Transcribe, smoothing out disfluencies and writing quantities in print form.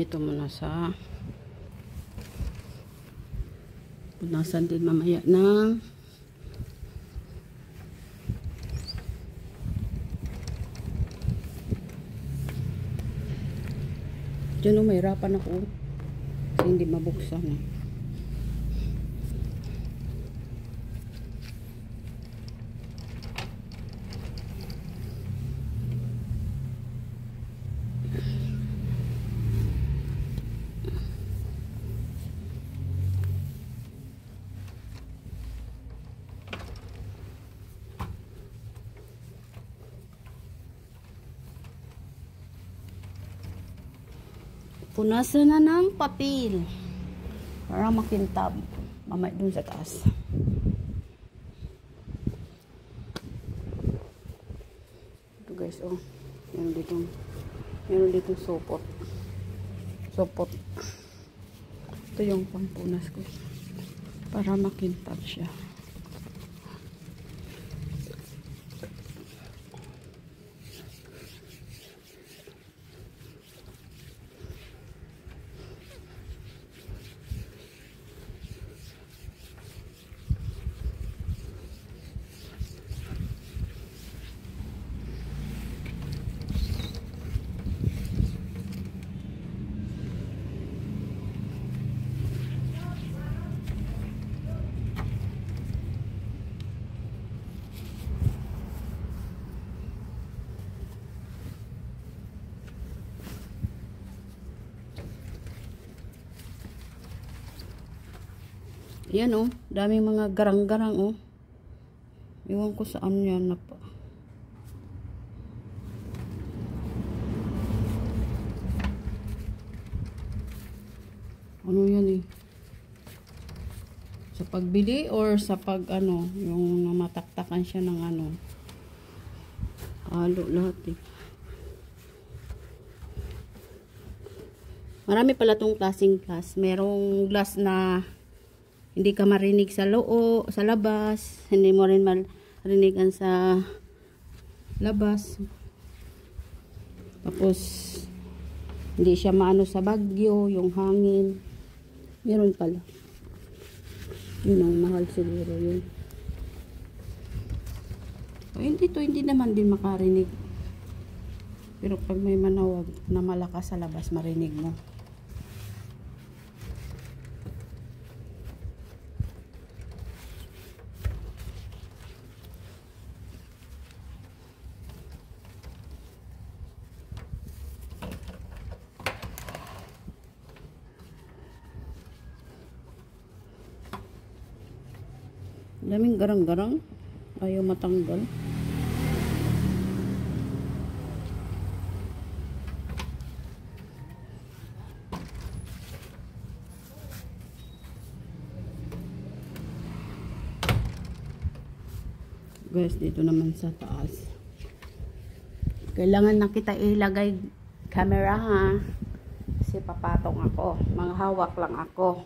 Ito muna sa punasan din mamaya ng dyan. Mahirapan ako kasi hindi mabuksan eh. Punasan na ng papel para makintab mamaya dun sa taas. Ito guys, oh, meron dito sopot. Ito yung pampunas ko para makintab siya. Yan oh, daming mga garang-garang oh. Iwan ko saan yan na pa. Ano yan eh? Sa pagbili or sa pag ano, yung namataktakan siya ng ano. Halo lahat eh. Marami pala tong klaseng glass. Merong glass na hindi ka marinig sa loob, sa labas. Hindi mo rin marinigan sa labas. Tapos, hindi siya maano sa bagyo, yung hangin. Meron pala. Yun ang mahal siguro yun. So, hindi naman din makarinig. Pero pag may manawag na malakas sa labas, marinig mo. Daming garang-garang. Ayaw matanggal. Guys, dito naman sa taas. Kailangan na kita ilagay camera ha. Kasi papatong ako. Maghahawak lang ako.